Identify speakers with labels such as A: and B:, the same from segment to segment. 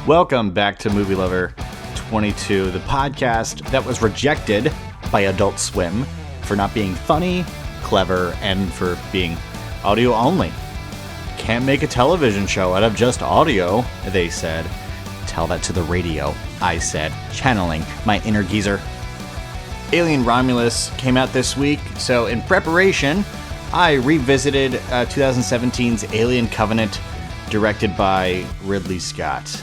A: Welcome back to Movie Lover 22, the podcast that was rejected by Adult Swim for not being funny, clever, and for being audio only. Can't make a television show out of just audio, they said. Tell that to the radio, I said, channeling my inner geezer. Alien Romulus came out this week, so in preparation, I revisited 2017's Alien Covenant, directed by Ridley Scott.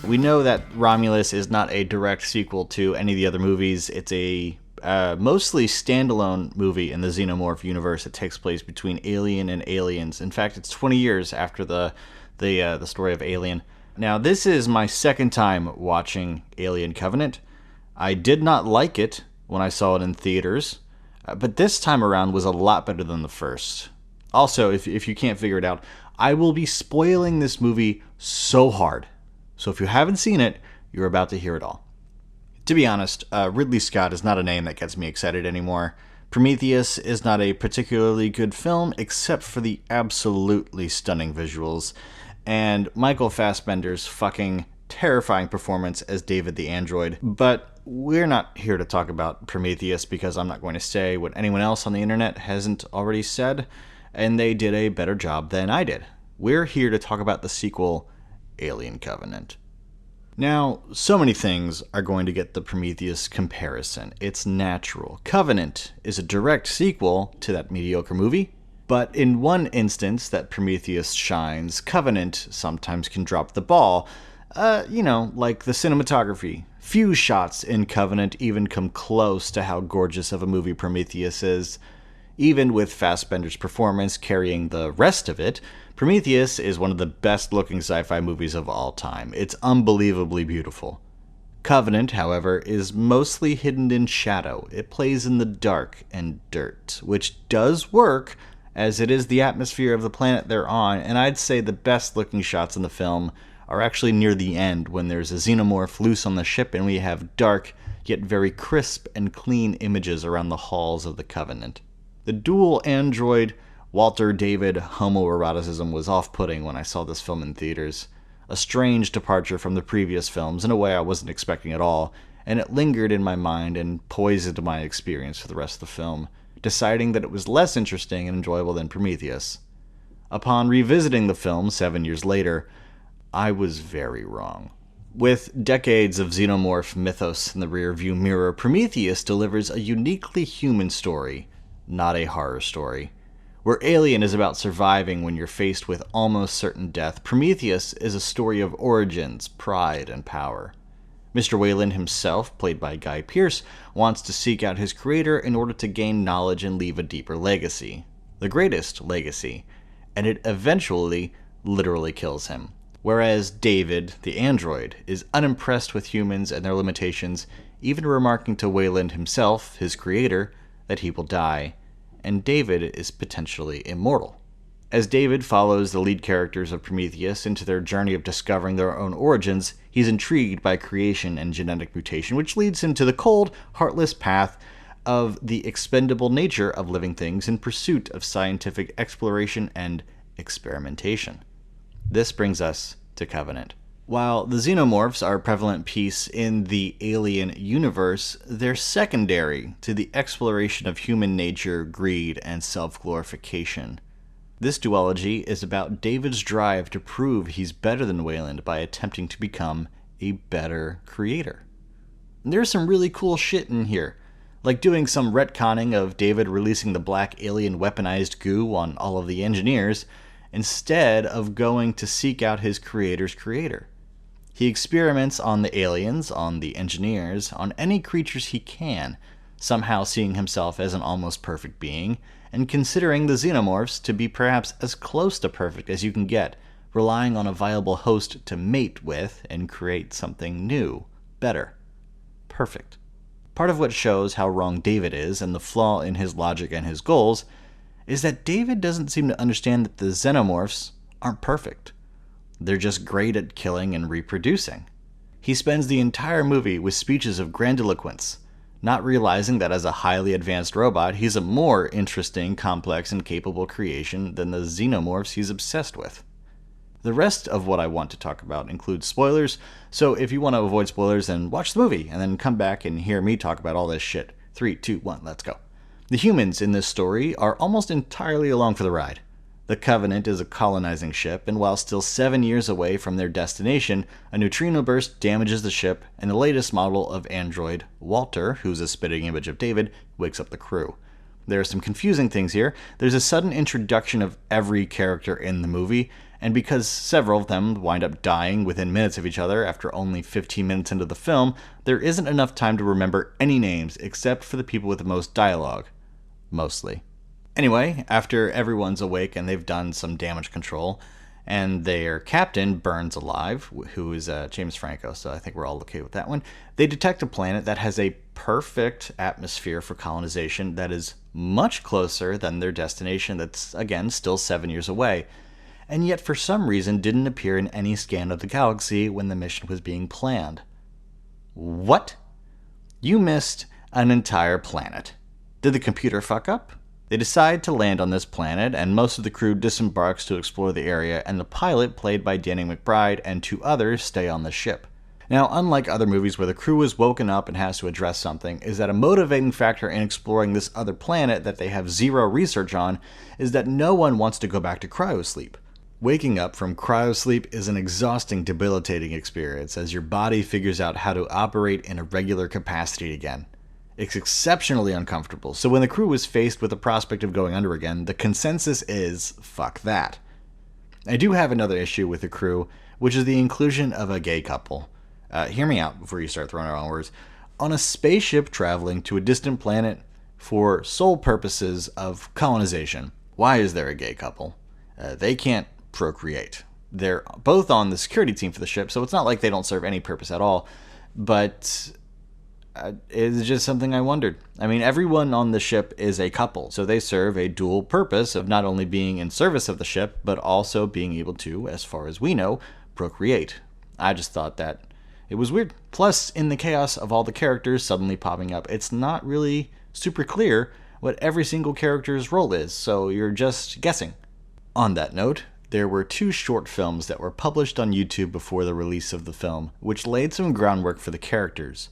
A: We know that Romulus is not a direct sequel to any of the other movies. It's a mostly standalone movie in the Xenomorph universe that takes place between Alien and Aliens. In fact, it's 20 years after the story of Alien. Now, this is my second time watching Alien Covenant. I did not like it when I saw it in theaters, but this time around was a lot better than the first. Also, if you can't figure it out, I will be spoiling this movie so hard. So if you haven't seen it, you're about to hear it all. To be honest, Ridley Scott is not a name that gets me excited anymore. Prometheus is not a particularly good film, except for the absolutely stunning visuals, and Michael Fassbender's fucking terrifying performance as David the android. But we're not here to talk about Prometheus because I'm not going to say what anyone else on the internet hasn't already said, and they did a better job than I did. We're here to talk about the sequel, Alien Covenant. Now, so many things are going to get the Prometheus comparison. It's natural. Covenant is a direct sequel to that mediocre movie, but in one instance that Prometheus shines, Covenant sometimes can drop the ball. Like the cinematography. Few shots in Covenant even come close to how gorgeous of a movie Prometheus is. Even with Fassbender's performance carrying the rest of it, Prometheus is one of the best-looking sci-fi movies of all time. It's unbelievably beautiful. Covenant, however, is mostly hidden in shadow. It plays in the dark and dirt, which does work, as it is the atmosphere of the planet they're on, and I'd say the best-looking shots in the film are actually near the end, when there's a xenomorph loose on the ship and we have dark, yet very crisp and clean images around the halls of the Covenant. The dual android Walter-David homoeroticism was off-putting when I saw this film in theaters. A strange departure from the previous films in a way I wasn't expecting at all, and it lingered in my mind and poisoned my experience for the rest of the film, deciding that it was less interesting and enjoyable than Prometheus. Upon revisiting the film 7 years later, I was very wrong. With decades of xenomorph mythos in the rearview mirror, Prometheus delivers a uniquely human story, not a horror story. Where Alien is about surviving when you're faced with almost certain death, Prometheus is a story of origins, pride, and power. Mr. Weyland himself, played by Guy Pearce, wants to seek out his creator in order to gain knowledge and leave a deeper legacy. The greatest legacy. And it eventually literally kills him. Whereas David, the android, is unimpressed with humans and their limitations, even remarking to Weyland himself, his creator, that he will die, and David is potentially immortal. As David follows the lead characters of Prometheus into their journey of discovering their own origins, he's intrigued by creation and genetic mutation, which leads him to the cold, heartless path of the expendable nature of living things in pursuit of scientific exploration and experimentation. This brings us to Covenant. While the xenomorphs are a prevalent piece in the Alien universe, they're secondary to the exploration of human nature, greed, and self-glorification. This duology is about David's drive to prove he's better than Weyland by attempting to become a better creator. And there's some really cool shit in here, like doing some retconning of David releasing the black alien weaponized goo on all of the engineers, instead of going to seek out his creator's creator. He experiments on the aliens, on the engineers, on any creatures he can, somehow seeing himself as an almost perfect being, and considering the xenomorphs to be perhaps as close to perfect as you can get, relying on a viable host to mate with and create something new, better, perfect. Part of what shows how wrong David is, and the flaw in his logic and his goals, is that David doesn't seem to understand that the xenomorphs aren't perfect. They're just great at killing and reproducing. He spends the entire movie with speeches of grandiloquence, not realizing that as a highly advanced robot, he's a more interesting, complex, and capable creation than the xenomorphs he's obsessed with. The rest of what I want to talk about includes spoilers, so if you want to avoid spoilers, then watch the movie, and then come back and hear me talk about all this shit. 3, 2, 1, let's go. The humans in this story are almost entirely along for the ride. The Covenant is a colonizing ship, and while still 7 years away from their destination, a neutrino burst damages the ship, and the latest model of android, Walter, who's a spitting image of David, wakes up the crew. There are some confusing things here. There's a sudden introduction of every character in the movie, and because several of them wind up dying within minutes of each other after only 15 minutes into the film, there isn't enough time to remember any names except for the people with the most dialogue. Mostly. Anyway, after everyone's awake and they've done some damage control, and their captain burns alive, who is James Franco, so I think we're all okay with that one, they detect a planet that has a perfect atmosphere for colonization that is much closer than their destination that's, again, still 7 years away, and yet for some reason didn't appear in any scan of the galaxy when the mission was being planned. What? You missed an entire planet. Did the computer fuck up? They decide to land on this planet, and most of the crew disembarks to explore the area, and the pilot, played by Danny McBride, and 2 others stay on the ship. Now, unlike other movies where the crew is woken up and has to address something, is that a motivating factor in exploring this other planet that they have zero research on is that no one wants to go back to cryosleep. Waking up from cryosleep is an exhausting, debilitating experience as your body figures out how to operate in a regular capacity again. It's exceptionally uncomfortable, so when the crew is faced with the prospect of going under again, the consensus is, fuck that. I do have another issue with the crew, which is the inclusion of a gay couple. Hear me out before you start throwing around words. On a spaceship traveling to a distant planet for sole purposes of colonization, why is there a gay couple? They can't procreate. They're both on the security team for the ship, so it's not like they don't serve any purpose at all, but it's just something I wondered. I mean, everyone on the ship is a couple, so they serve a dual purpose of not only being in service of the ship, but also being able to, as far as we know, procreate. I just thought that it was weird. Plus, in the chaos of all the characters suddenly popping up, it's not really super clear what every single character's role is, so you're just guessing. On that note, there were 2 short films that were published on YouTube before the release of the film, which laid some groundwork for the characters.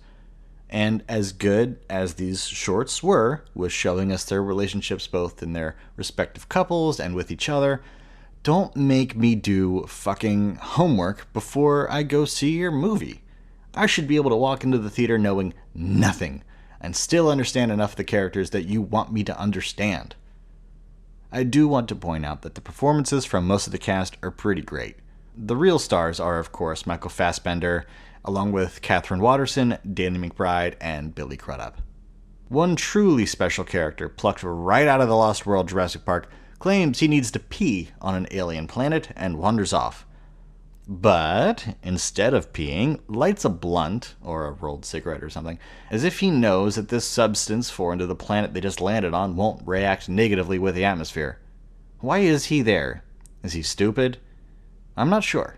A: And as good as these shorts were, with showing us their relationships both in their respective couples and with each other, don't make me do fucking homework before I go see your movie. I should be able to walk into the theater knowing nothing, and still understand enough of the characters that you want me to understand. I do want to point out that the performances from most of the cast are pretty great. The real stars are, of course, Michael Fassbender, along with Catherine Watterson, Danny McBride, and Billy Crudup. One truly special character, plucked right out of the Lost World Jurassic Park, claims he needs to pee on an alien planet and wanders off. But, instead of peeing, lights a blunt, or a rolled cigarette or something, as if he knows that this substance foreign to the planet they just landed on won't react negatively with the atmosphere. Why is he there? Is he stupid? I'm not sure.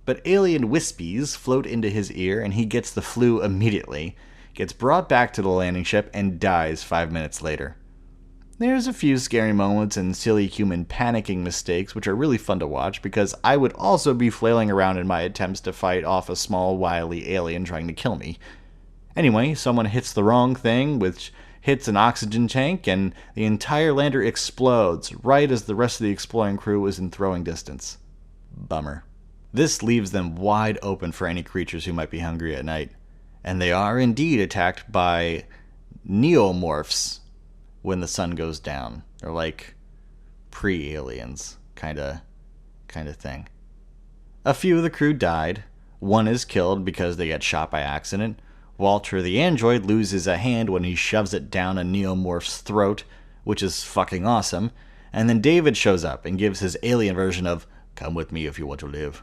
A: But alien wispies float into his ear and he gets the flu immediately, gets brought back to the landing ship, and dies 5 minutes later. There's a few scary moments and silly human panicking mistakes which are really fun to watch because I would also be flailing around in my attempts to fight off a small wily alien trying to kill me. Anyway, someone hits the wrong thing, which hits an oxygen tank, and the entire lander explodes right as the rest of the exploring crew is in throwing distance. Bummer. This leaves them wide open for any creatures who might be hungry at night. And they are indeed attacked by neomorphs when the sun goes down. They're like pre-aliens kind of thing. A few of the crew died. One is killed because they get shot by accident. Walter the android loses a hand when he shoves it down a neomorph's throat, which is fucking awesome. And then David shows up and gives his alien version of, "Come with me if you want to live."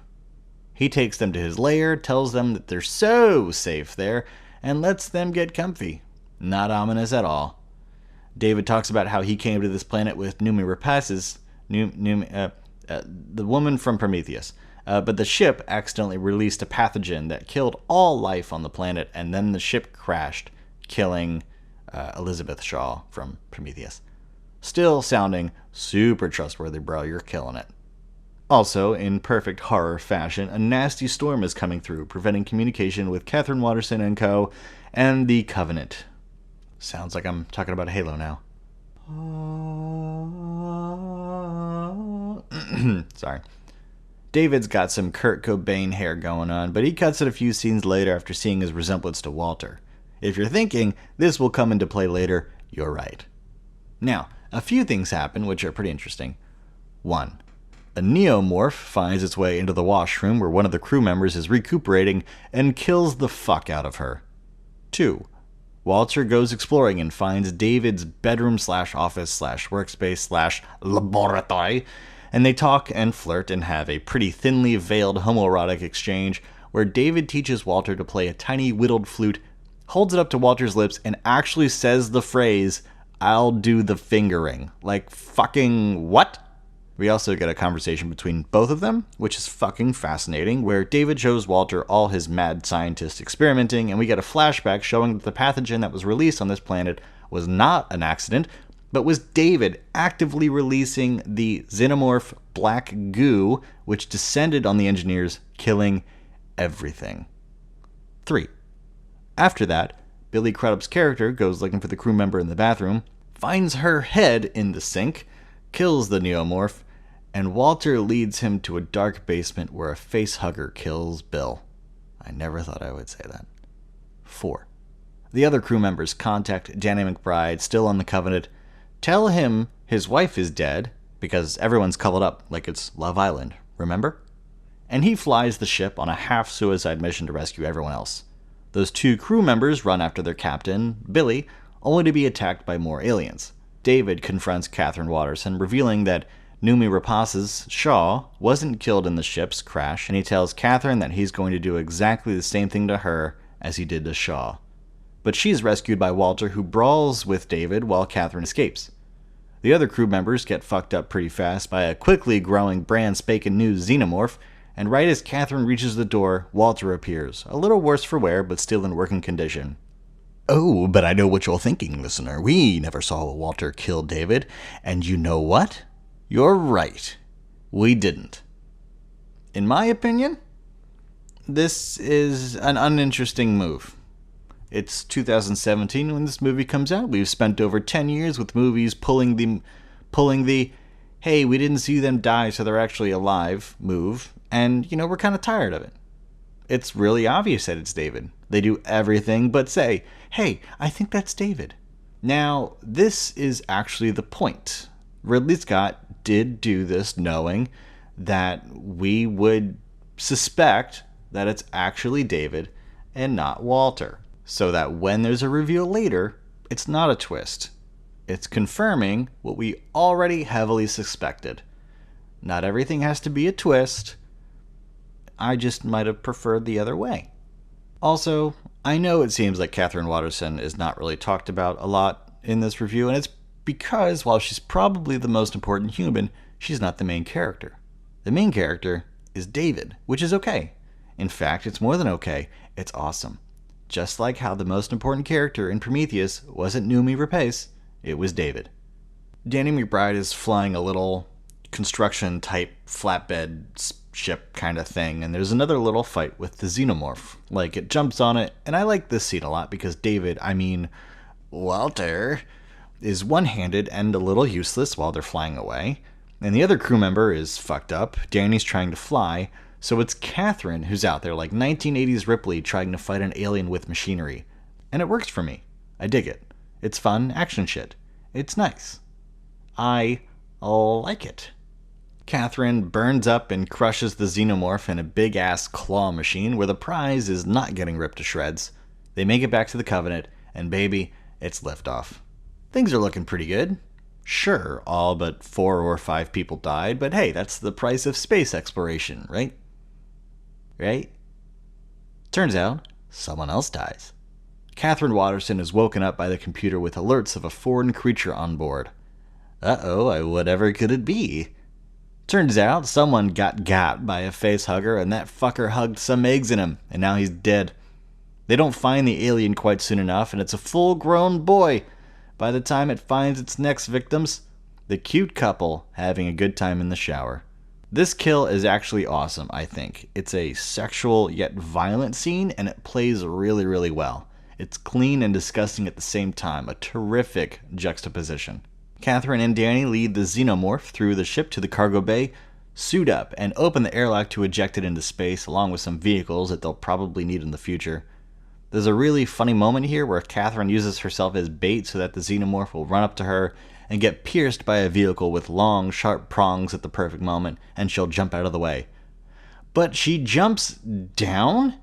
A: He takes them to his lair, tells them that they're so safe there, and lets them get comfy. Not ominous at all. David talks about how he came to this planet with Noomi Rapace's, the woman from Prometheus. But the ship accidentally released a pathogen that killed all life on the planet, and then the ship crashed, killing Elizabeth Shaw from Prometheus. Still sounding super trustworthy, bro. You're killing it. Also, in perfect horror fashion, a nasty storm is coming through, preventing communication with Catherine Watterson and co. and the Covenant. Sounds like I'm talking about Halo now. Sorry. David's got some Kurt Cobain hair going on, but he cuts it a few scenes later after seeing his resemblance to Walter. If you're thinking this will come into play later, you're right. Now, a few things happen which are pretty interesting. 1. A neomorph finds its way into the washroom where one of the crew members is recuperating and kills the fuck out of her. 2. Walter goes exploring and finds David's bedroom/office/workspace/laboratory, and they talk and flirt and have a pretty thinly veiled homoerotic exchange where David teaches Walter to play a tiny whittled flute, holds it up to Walter's lips, and actually says the phrase, "I'll do the fingering." Like, fucking what? We also get a conversation between both of them, which is fucking fascinating, where David shows Walter all his mad scientist experimenting, and we get a flashback showing that the pathogen that was released on this planet was not an accident, but was David actively releasing the xenomorph black goo, which descended on the engineers, killing everything. 3. After that, Billy Crudup's character goes looking for the crew member in the bathroom, finds her head in the sink, kills the neomorph, and Walter leads him to a dark basement where a facehugger kills Bill. I never thought I would say that. 4. The other crew members contact Danny McBride, still on the Covenant, tell him his wife is dead, because everyone's covered up like it's Love Island, remember? And he flies the ship on a half-suicide mission to rescue everyone else. Those 2 crew members run after their captain, Billy, only to be attacked by more aliens. David confronts Catherine Watterson, revealing that Noomi Rapace's Shaw wasn't killed in the ship's crash, and he tells Catherine that he's going to do exactly the same thing to her as he did to Shaw. But she's rescued by Walter, who brawls with David while Catherine escapes. The other crew members get fucked up pretty fast by a quickly growing brand spanking new xenomorph, and right as Catherine reaches the door, Walter appears, a little worse for wear, but still in working condition. Oh, but I know what you're thinking, listener. We never saw Walter kill David, and you know what? You're right. We didn't. In my opinion, this is an uninteresting move. It's 2017 when this movie comes out. We've spent over 10 years with movies pulling the hey, we didn't see them die so they're actually alive move, and, we're kind of tired of it. It's really obvious that it's David. They do everything but say, hey, I think that's David. Now, this is actually the point. Ridley Scott did do this knowing that we would suspect that it's actually David and not Walter. So that when there's a reveal later, it's not a twist. It's confirming what we already heavily suspected. Not everything has to be a twist. I just might have preferred the other way. Also, I know it seems like Catherine Watterson is not really talked about a lot in this review, and it's because while she's probably the most important human, she's not the main character. The main character is David, which is okay. In fact, it's more than okay, it's awesome. Just like how the most important character in Prometheus wasn't Noomi Rapace, it was David. Danny McBride is flying a little construction-type flatbed ship kind of thing, and there's another little fight with the xenomorph. Like, it jumps on it, and I like this scene a lot because Walter, is one-handed and a little useless while they're flying away, and the other crew member is fucked up. Danny's trying to fly, so it's Catherine who's out there like 1980s Ripley trying to fight an alien with machinery. And it works for me. I dig it. It's fun action shit. It's nice. I like it. Catherine burns up and crushes the xenomorph in a big-ass claw machine where the prize is not getting ripped to shreds. They make it back to the Covenant, and baby, it's liftoff. Things are looking pretty good. Sure, all but 4 or 5 people died, but hey, that's the price of space exploration, right? Right? Turns out, someone else dies. Catherine Watterson is woken up by the computer with alerts of a foreign creature on board. Uh-oh, whatever could it be? Turns out, someone got by a facehugger, and that fucker hugged some eggs in him, and now he's dead. They don't find the alien quite soon enough, and it's a full-grown boy. By the time it finds its next victims, the cute couple having a good time in the shower. This kill is actually awesome, I think. It's a sexual yet violent scene, and it plays really, really well. It's clean and disgusting at the same time, a terrific juxtaposition. Catherine and Danny lead the xenomorph through the ship to the cargo bay, suit up, and open the airlock to eject it into space, along with some vehicles that they'll probably need in the future. There's a really funny moment here where Catherine uses herself as bait so that the xenomorph will run up to her and get pierced by a vehicle with long, sharp prongs at the perfect moment, and she'll jump out of the way. But she jumps down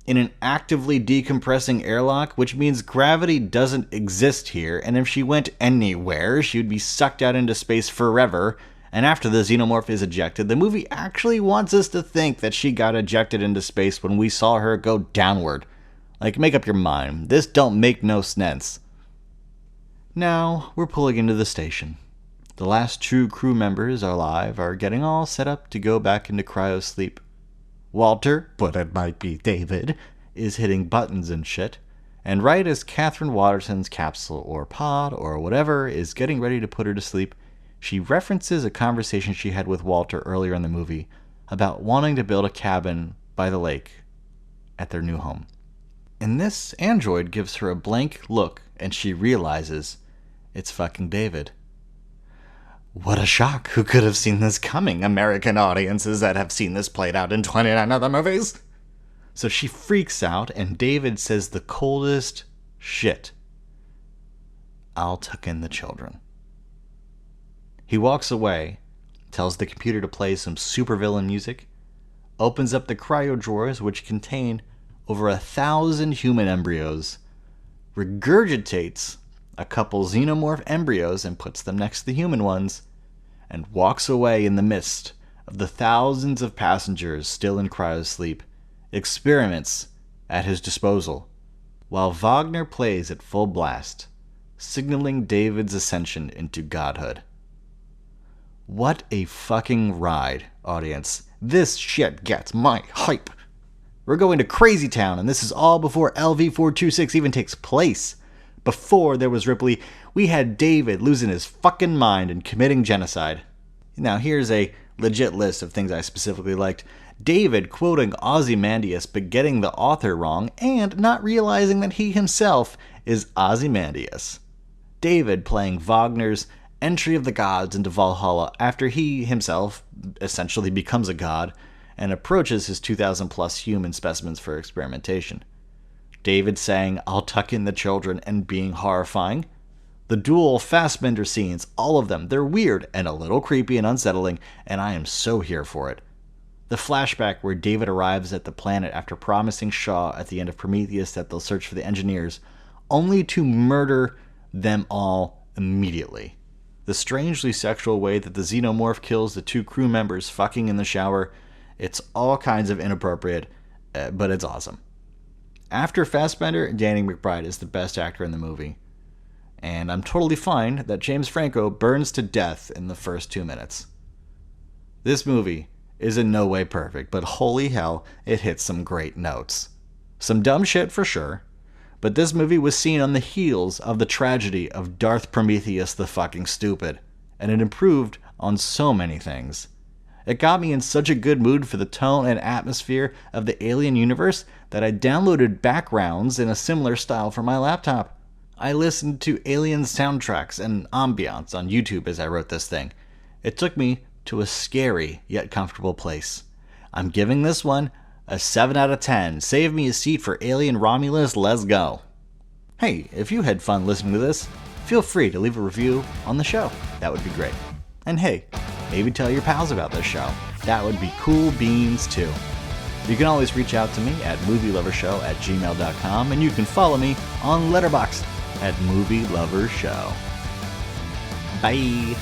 A: in an actively decompressing airlock, which means gravity doesn't exist here, and if she went anywhere, she would be sucked out into space forever. And after the xenomorph is ejected, the movie actually wants us to think that she got ejected into space when we saw her go downward. Like, make up your mind. This don't make no sense. Now, we're pulling into the station. The last two crew members alive are getting all set up to go back into cryo-sleep. Walter, but it might be David, is hitting buttons and shit. And right as Catherine Waterston's capsule or pod or whatever is getting ready to put her to sleep, she references a conversation she had with Walter earlier in the movie about wanting to build a cabin by the lake at their new home. And this android gives her a blank look, and she realizes it's fucking David. What a shock. Who could have seen this coming? American audiences that have seen this played out in 29 other movies. So she freaks out, and David says the coldest shit. I'll tuck in the children. He walks away, tells the computer to play some supervillain music, opens up the cryo drawers, which contain over 1,000 human embryos, regurgitates a couple xenomorph embryos and puts them next to the human ones, and walks away in the midst of the thousands of passengers still in cryosleep, experiments at his disposal, while Wagner plays at full blast, signaling David's ascension into godhood. What a fucking ride, audience. This shit gets my hype. We're going to Crazy Town, and this is all before LV-426 even takes place. Before there was Ripley, we had David losing his fucking mind and committing genocide. Now here's a legit list of things I specifically liked. David quoting Ozymandias but getting the author wrong and not realizing that he himself is Ozymandias. David playing Wagner's Entry of the Gods into Valhalla after he himself essentially becomes a god and approaches his 2,000 plus human specimens for experimentation. David saying, I'll tuck in the children, and being horrifying. The dual Fassbender scenes, all of them, they're weird and a little creepy and unsettling, and I am so here for it. The flashback where David arrives at the planet after promising Shaw at the end of Prometheus that they'll search for the engineers, only to murder them all immediately. The strangely sexual way that the xenomorph kills the two crew members fucking in the shower, it's all kinds of inappropriate, but it's awesome. After Fassbender, Danny McBride is the best actor in the movie. And I'm totally fine that James Franco burns to death in the first 2 minutes. This movie is in no way perfect, but holy hell, it hits some great notes. Some dumb shit for sure, but this movie was seen on the heels of the tragedy of Darth Prometheus the fucking Stupid, and it improved on so many things. It got me in such a good mood for the tone and atmosphere of the Alien universe that I downloaded backgrounds in a similar style for my laptop. I listened to Alien soundtracks and ambiance on YouTube as I wrote this thing. It took me to a scary yet comfortable place. I'm giving this one a 7 out of 10. Save me a seat for Alien Romulus, let's go. Hey, if you had fun listening to this, feel free to leave a review on the show. That would be great. And hey, maybe tell your pals about this show. That would be cool beans too. You can always reach out to me at movielovershow@gmail.com, and you can follow me on Letterboxd at Movie Lover Show. Bye.